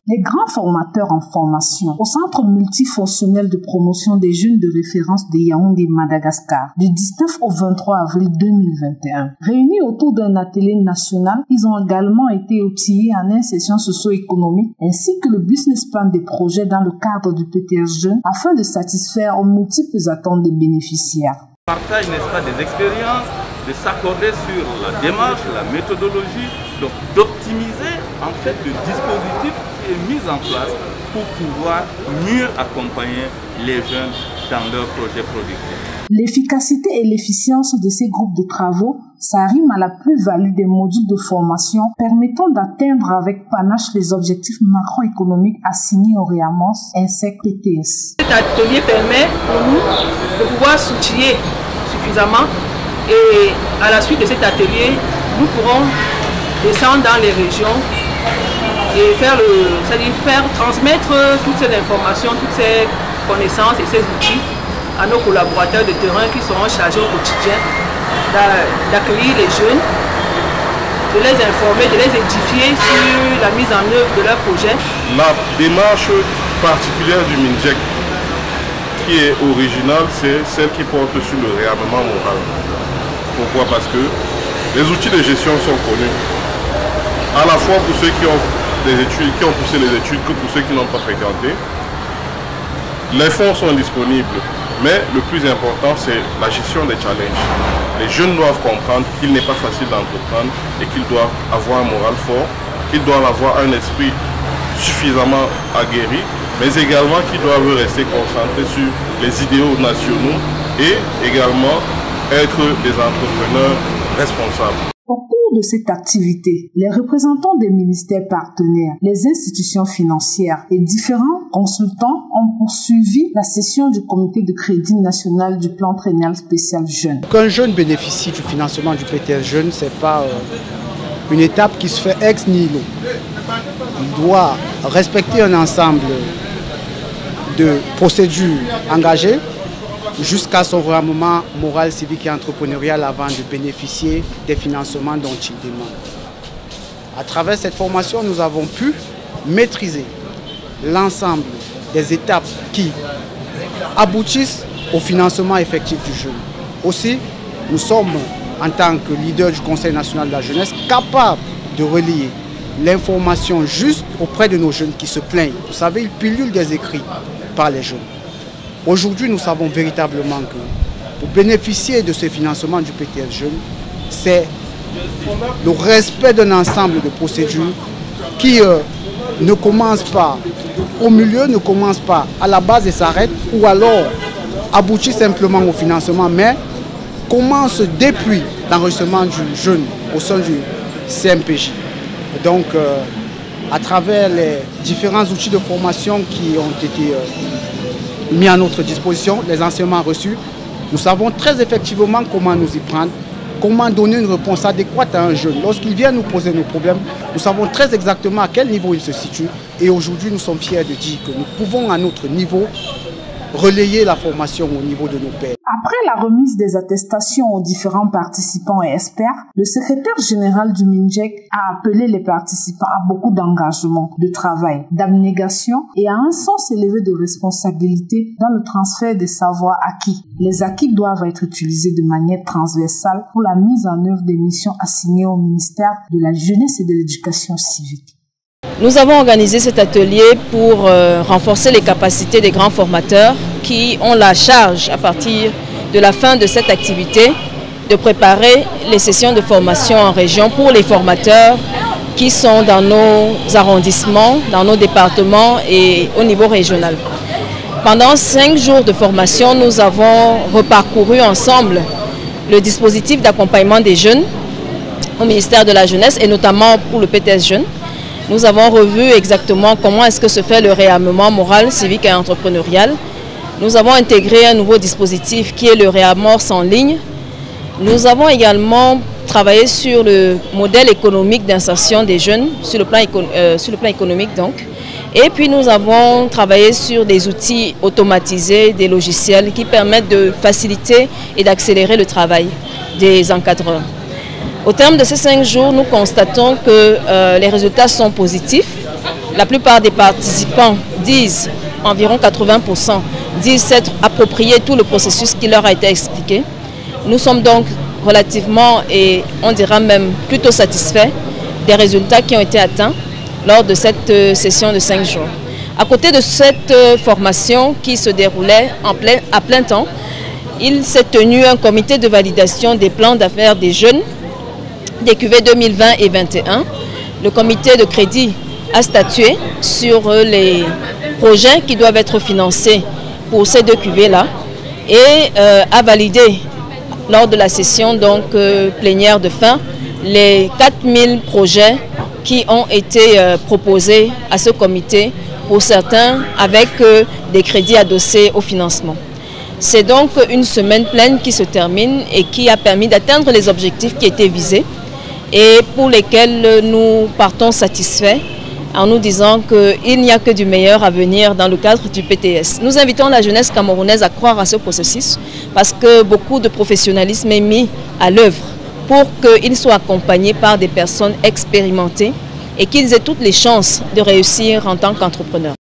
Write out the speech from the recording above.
Les grands formateurs en formation au Centre multifonctionnel de promotion des jeunes de référence de Yaoundé, Madagascar, du 19 au 23 avril 2021. Réunis autour d'un atelier national, ils ont également été outillés en insertion socio-économique ainsi que le business plan des projets dans le cadre du PTS Jeunes afin de satisfaire aux multiples attentes des bénéficiaires. Partage, n'est-ce pas, des expériences, de s'accorder sur la démarche, la méthodologie, donc d'optimiser en fait le dispositif qui est mis en place pour pouvoir mieux accompagner les jeunes dans leurs projets productifs. L'efficacité et l'efficience de ces groupes de travaux s'arriment à la plus-value des modules de formation permettant d'atteindre avec panache les objectifs macroéconomiques assignés au REAMOS INSEC PTS. Cet atelier permet pour nous de pouvoir s'outiller suffisamment et à la suite de cet atelier, nous pourrons descendre dans les régions et faire transmettre toutes ces informations, toutes ces connaissances et ces outils à nos collaborateurs de terrain qui seront chargés au quotidien d'accueillir les jeunes, de les informer, de les édifier sur la mise en œuvre de leurs projets. La démarche particulière du MINJEC qui est originale, c'est celle qui porte sur le réarmement moral. Pourquoi? Parce que les outils de gestion sont connus, à la fois pour ceux qui ont des études, qui ont poussé les études, que pour ceux qui n'ont pas fréquenté. Les fonds sont disponibles, mais le plus important, c'est la gestion des challenges. Les jeunes doivent comprendre qu'il n'est pas facile d'entreprendre et qu'ils doivent avoir un moral fort, qu'ils doivent avoir un esprit suffisamment aguerri, mais également qu'ils doivent rester concentrés sur les idéaux nationaux et également être des entrepreneurs responsables. Au cours de cette activité, les représentants des ministères partenaires, les institutions financières et différents consultants ont poursuivi la session du comité de crédit national du plan triennal spécial jeune. Qu'un jeune bénéficie du financement du PTS Jeune, ce n'est pas une étape qui se fait ex nihilo. Il doit respecter un ensemble de procédures engagées jusqu'à son réarmement moral, civique et entrepreneurial avant de bénéficier des financements dont il demande. À travers cette formation, nous avons pu maîtriser l'ensemble des étapes qui aboutissent au financement effectif du jeune. Aussi, nous sommes, en tant que leader du Conseil national de la jeunesse, capables de relier l'information juste auprès de nos jeunes qui se plaignent. Vous savez, ils pilulent des écrits par les jeunes. Aujourd'hui, nous savons véritablement que pour bénéficier de ce financement du PTS Jeune, c'est le respect d'un ensemble de procédures qui ne commence pas au milieu, ne commence pas à la base et s'arrête, ou alors aboutit simplement au financement, mais commence depuis l'enregistrement du jeune au sein du CMPJ. Et donc, à travers les différents outils de formation qui ont été mis à notre disposition, les enseignements reçus, nous savons très effectivement comment nous y prendre, comment donner une réponse adéquate à un jeune. Lorsqu'il vient nous poser nos problèmes, nous savons très exactement à quel niveau il se situe. Et aujourd'hui, nous sommes fiers de dire que nous pouvons à notre niveau relayer la formation au niveau de nos pairs. Après la remise des attestations aux différents participants et experts, le secrétaire général du MINJEC a appelé les participants à beaucoup d'engagement, de travail, d'abnégation et à un sens élevé de responsabilité dans le transfert des savoirs acquis. Les acquis doivent être utilisés de manière transversale pour la mise en œuvre des missions assignées au ministère de la Jeunesse et de l'Éducation civique. Nous avons organisé cet atelier pour renforcer les capacités des grands formateurs qui ont la charge, à partir de la fin de cette activité, de préparer les sessions de formation en région pour les formateurs qui sont dans nos arrondissements, dans nos départements et au niveau régional. Pendant 5 jours de formation, nous avons reparcouru ensemble le dispositif d'accompagnement des jeunes au ministère de la Jeunesse et notamment pour le PTS Jeunes. Nous avons revu exactement comment est-ce que se fait le réarmement moral, civique et entrepreneurial. Nous avons intégré un nouveau dispositif qui est le réamorce en ligne. Nous avons également travaillé sur le modèle économique d'insertion des jeunes, sur le plan économique donc. Et puis nous avons travaillé sur des outils automatisés, des logiciels qui permettent de faciliter et d'accélérer le travail des encadreurs. Au terme de ces 5 jours, nous constatons que les résultats sont positifs. la plupart des participants disent, environ 80%, disent s'être approprié tout le processus qui leur a été expliqué. Nous sommes donc relativement, et on dira même plutôt satisfaits des résultats qui ont été atteints lors de cette session de 5 jours. À côté de cette formation qui se déroulait à plein temps, il s'est tenu un comité de validation des plans d'affaires des jeunes des QV 2020 et 2021. Le comité de crédit a statué sur les projets qui doivent être financés pour ces 2 QV-là et a validé lors de la session plénière de fin les 4000 projets qui ont été proposés à ce comité, pour certains avec des crédits adossés au financement. C'est donc une semaine pleine qui se termine et qui a permis d'atteindre les objectifs qui étaient visés et pour lesquels nous partons satisfaits en nous disant qu'il n'y a que du meilleur à venir dans le cadre du PTS. Nous invitons la jeunesse camerounaise à croire à ce processus parce que beaucoup de professionnalisme est mis à l'œuvre pour qu'ils soient accompagnés par des personnes expérimentées et qu'ils aient toutes les chances de réussir en tant qu'entrepreneurs.